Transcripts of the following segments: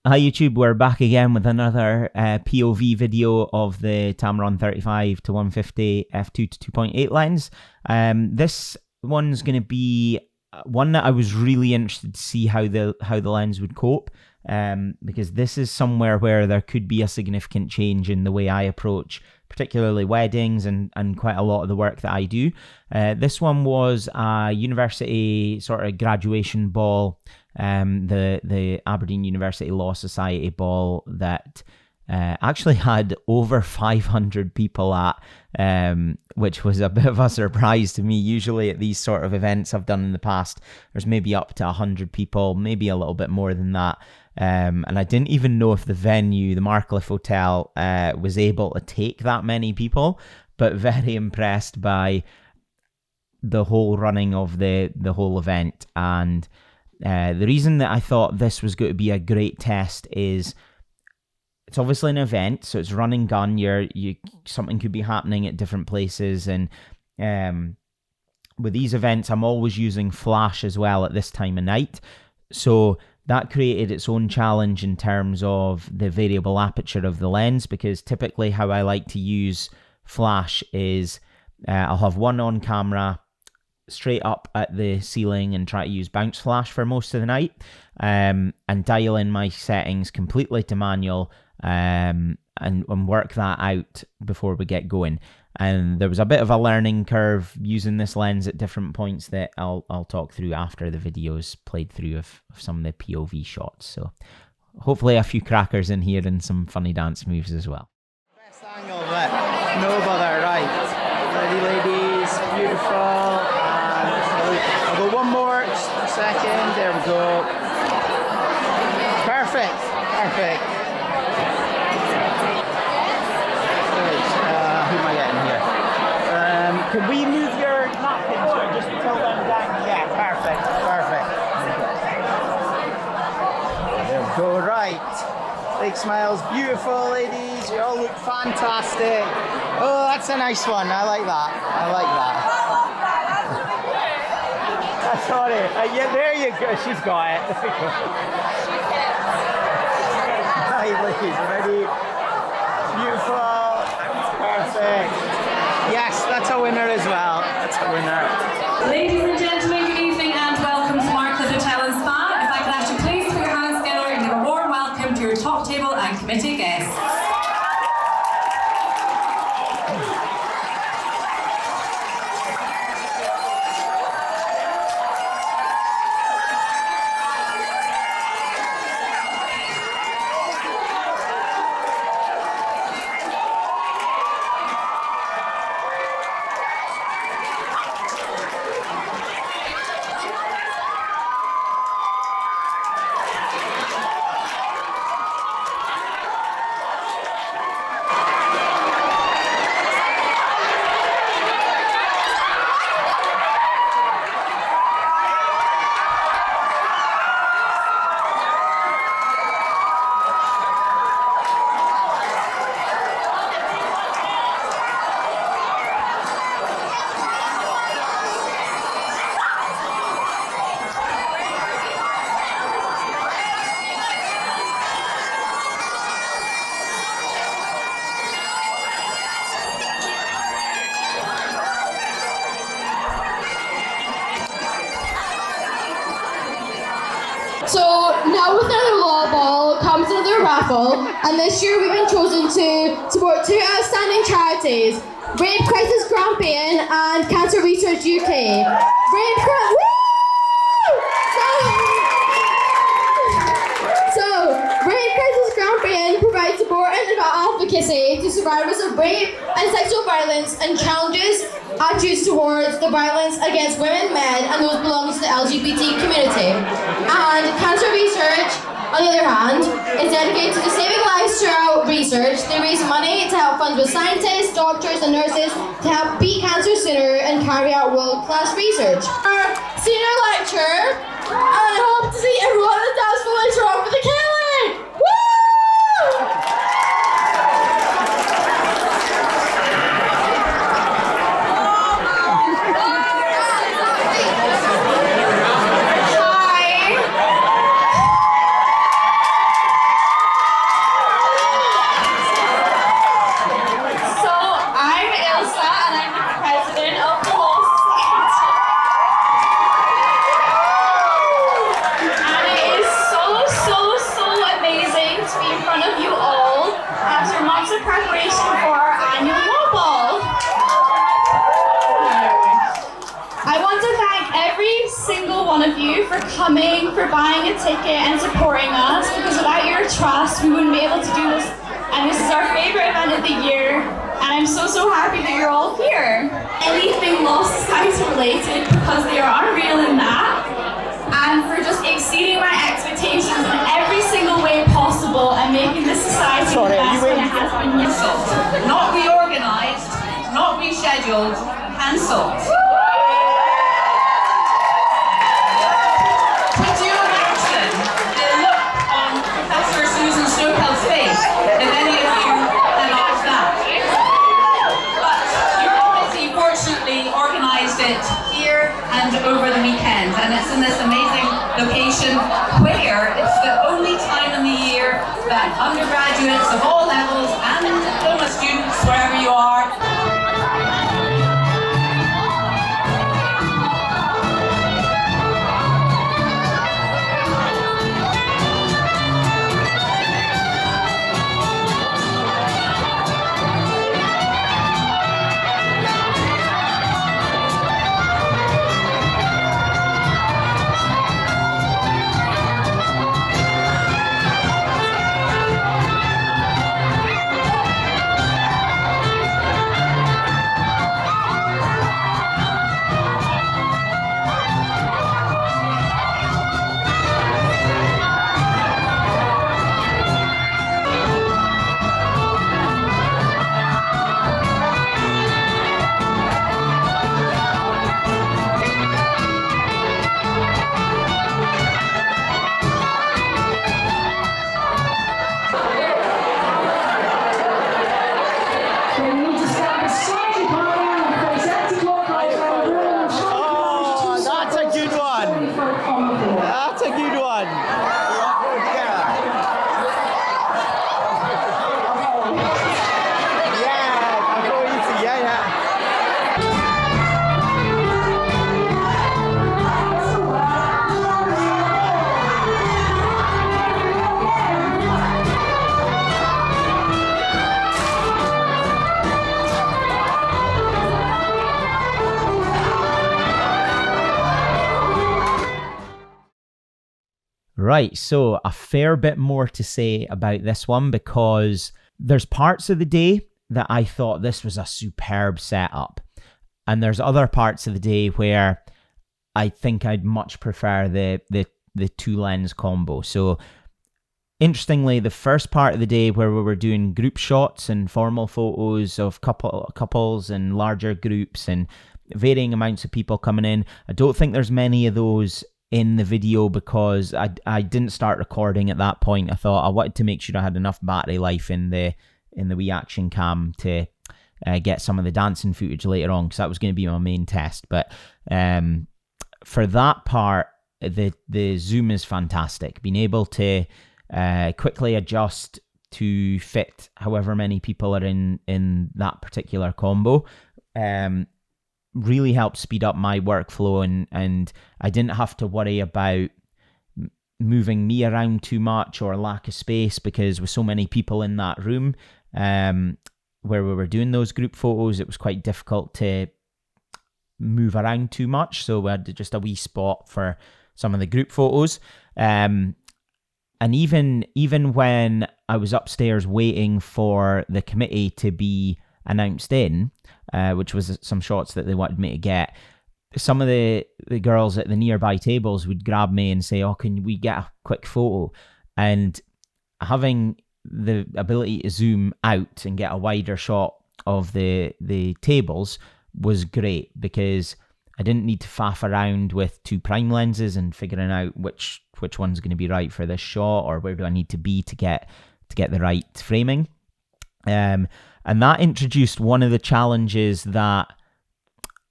Hi YouTube, we're back again with another POV video of the Tamron 35-150 f2-2.8 lens. This one's going to be one that I was really interested to see how the lens would cope, because this is somewhere where there could be a significant change in the way I approach particularly weddings and quite a lot of the work that I do. This one was a university sort of graduation ball, the Aberdeen University Law Society ball that actually had over 500 people at, which was a bit of a surprise to me. Usually at these sort of events I've done in the past, there's maybe up to 100 people, maybe a little bit more than that. And I didn't even know if the venue, the Marcliffe Hotel, was able to take that many people, but very impressed by the whole running of the whole event. And the reason that I thought this was going to be a great test is it's obviously an event, so it's run and gun. Something could be happening at different places, and with these events, I'm always using flash as well at this time of night. So that created its own challenge in terms of the variable aperture of the lens, because typically how I like to use flash is I'll have one on camera straight up at the ceiling and try to use bounce flash for most of the night, and dial in my settings completely to manual, and work that out before we get going. And there was a bit of a learning curve using this lens at different points that I'll talk through after the videos played through of some of the POV shots. So hopefully a few crackers in here and some funny dance moves as well. Best angle, but no bother, right. Ready, ladies, beautiful. I'll go one more, just a second, there we go. Perfect, perfect. Who am I getting here? Can we move your napkins or just tilt them down? Yeah, perfect, perfect. There we go, right. Big smiles, beautiful ladies, you all look fantastic. Oh, that's a nice one, I like that, I like that. Sorry, yeah, there you go, she's got it. Right, ladies, ready? Beautiful. Perfect. Yes, that's a winner as well. That's a winner. Ladies and gentlemen, good evening and welcome to Marcliffe Hotel and Spa. If I could ask you please put your hands together and give a warm welcome to your top table and committee guests. So now with another law ball comes another raffle, and this year we've been chosen to support two outstanding charities, Rape Crisis Grampian and Cancer Research UK. Rape Crisis Grampian provides support and advocacy to survivors of rape and sexual violence and challenges attitudes towards the violence against women, men, and those belonging to the LGBT community. And Cancer Research, on the other hand, is dedicated to saving lives throughout research. They raise money to help fund with scientists, doctors, and nurses to help beat cancer sooner and carry out world-class research. Our senior lecturer, and I hope to see everyone on the dance floor later on for the Kelly! Woo! Hi! coming, for buying a ticket and supporting us, because without your trust, we wouldn't be able to do this. And this is our favorite event of the year, and I'm so happy that you're all here. Anything Lost Society related, because they are unreal in that, and for just exceeding my expectations in every single way possible and making this society the best when it has been cancelled. Not reorganised, not rescheduled, cancelled. Could you imagine the look on Professor Susan Snowpelt's face if any of you had asked that? But your committee fortunately organised it here and over the weekend, and it's in this amazing location where it's the only time in the year that undergraduates of all levels and diploma students, wherever you are, Right, so a fair bit more to say about this one, because there's parts of the day that I thought this was a superb setup, and there's other parts of the day where I think I'd much prefer the two lens combo. So interestingly, the first part of the day where we were doing group shots and formal photos of couples and larger groups and varying amounts of people coming in, I don't think there's many of those in the video because I didn't start recording at that point. I thought I wanted to make sure I had enough battery life in the wee action cam to get some of the dancing footage later on, because that was going to be my main test. But for that part, the zoom is fantastic. Being able to quickly adjust to fit however many people are in that particular combo really helped speed up my workflow, and I didn't have to worry about moving me around too much or lack of space, because with so many people in that room where we were doing those group photos, it was quite difficult to move around too much. So we had just a wee spot for some of the group photos. And even when I was upstairs waiting for the committee to be announced in, which was some shots that they wanted me to get, some of the girls at the nearby tables would grab me and say, "Oh, can we get a quick photo?" And having the ability to zoom out and get a wider shot of the tables was great, because I didn't need to faff around with two prime lenses and figuring out which one's going to be right for this shot, or where do I need to be to get the right framing. And that introduced one of the challenges that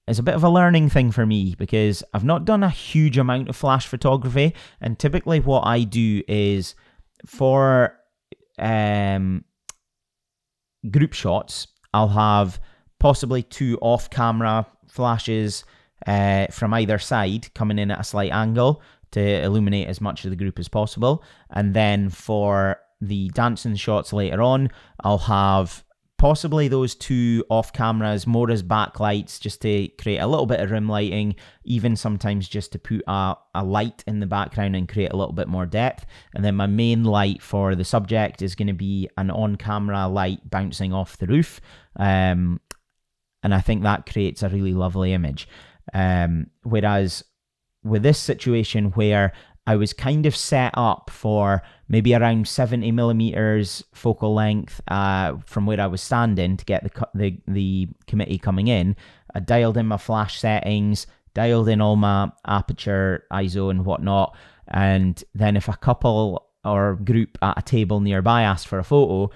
is a bit of a learning thing for me, because I've not done a huge amount of flash photography, and typically what I do is for group shots, I'll have possibly two off-camera flashes from either side coming in at a slight angle to illuminate as much of the group as possible. And then for the dancing shots later on, I'll have Possibly those two off cameras, more as backlights, just to create a little bit of rim lighting, even sometimes just to put a light in the background and create a little bit more depth. And then my main light for the subject is going to be an on-camera light bouncing off the roof. And I think that creates a really lovely image. Whereas with this situation where I was kind of set up for maybe around 70 millimeters focal length from where I was standing to get the committee coming in. I dialed in my flash settings, dialed in all my aperture, ISO and whatnot. And then if a couple or group at a table nearby asked for a photo,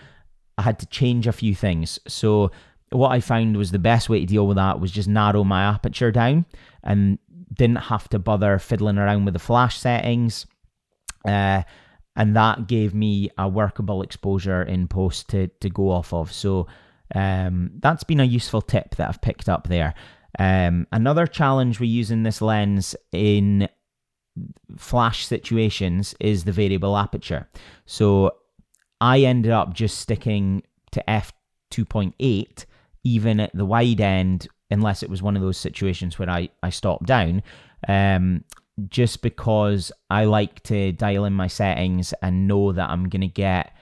I had to change a few things. So what I found was the best way to deal with that was just narrow my aperture down and didn't have to bother fiddling around with the flash settings. And that gave me a workable exposure in post to go off of. So that's been a useful tip that I've picked up there. Another challenge we use in this lens in flash situations is the variable aperture. So I ended up just sticking to f2.8 even at the wide end, unless it was one of those situations where I stopped down, just because I like to dial in my settings and know that I'm going to get,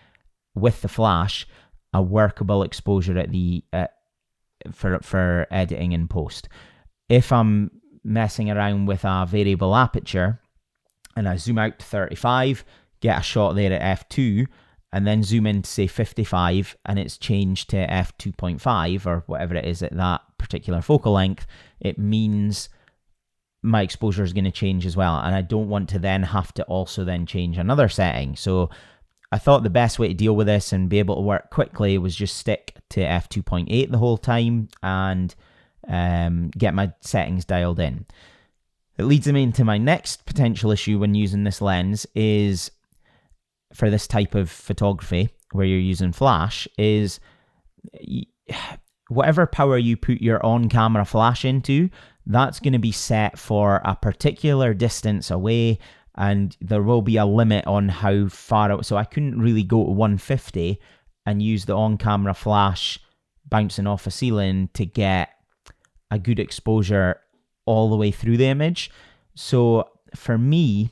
with the flash, a workable exposure at the for editing in post. If I'm messing around with a variable aperture and I zoom out to 35, get a shot there at f2, and then zoom in to say 55 and it's changed to f2.5 or whatever it is at that particular focal length, it means my exposure is going to change as well. And I don't want to then have to also then change another setting. So I thought the best way to deal with this and be able to work quickly was just stick to f2.8 the whole time and get my settings dialed in. It leads me into my next potential issue when using this lens is, for this type of photography where you're using flash, is whatever power you put your on-camera flash into, that's going to be set for a particular distance away, and there will be a limit on how far out. So I couldn't really go to 150 and use the on-camera flash bouncing off a ceiling to get a good exposure all the way through the image. So for me,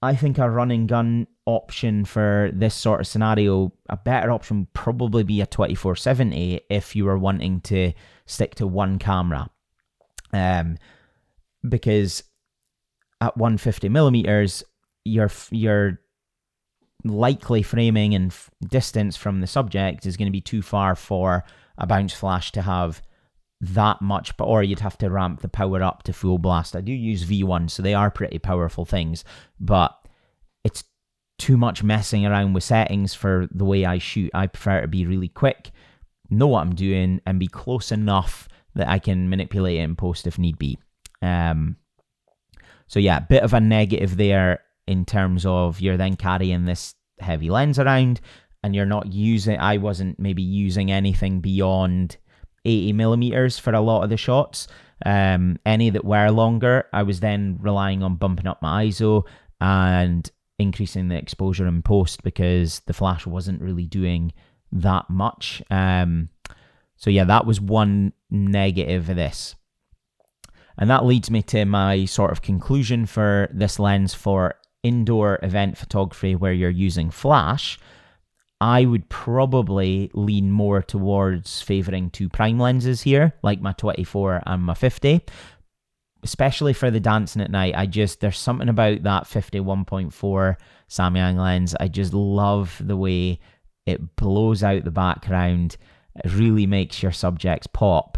I think a run and gun option for this sort of scenario, a better option would probably be a 24-70 if you were wanting to stick to one camera. Because at 150 millimeters, your likely framing and distance from the subject is going to be too far for a bounce flash to have that much, or you'd have to ramp the power up to full blast. I do use V1, so they are pretty powerful things, but it's too much messing around with settings for the way I shoot. I prefer to be really quick, know what I'm doing, and be close enough that I can manipulate it in post if need be. So yeah, bit of a negative there in terms of you're then carrying this heavy lens around and you're not using, I wasn't maybe using anything beyond 80 millimeters for a lot of the shots. Any that were longer, I was then relying on bumping up my ISO and increasing the exposure in post because the flash wasn't really doing that much. So yeah, that was one negative of this. And that leads me to my sort of conclusion for this lens for indoor event photography where you're using flash. I would probably lean more towards favoring two prime lenses here, like my 24 and my 50, especially for the dancing at night. There's something about that 51.4 Samyang lens. I just love the way it blows out the background. It really makes your subjects pop.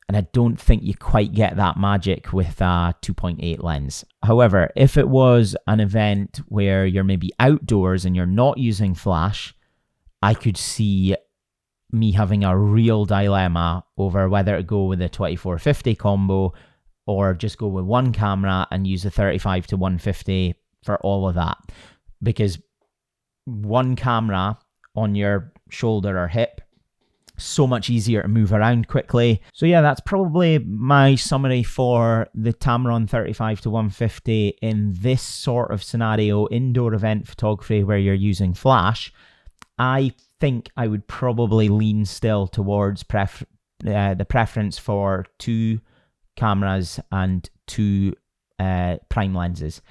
And I don't think you quite get that magic with a 2.8 lens. However, if it was an event where you're maybe outdoors and you're not using flash, I could see me having a real dilemma over whether to go with a 24-50 combo or just go with one camera and use the 35 to 150 for all of that. Because one camera on your shoulder or hip, so much easier to move around quickly. So yeah, that's probably my summary for the Tamron 35 to 150 in this sort of scenario, indoor event photography where you're using flash. I think I would probably lean still towards the preference for 2 cameras and 2 prime lenses.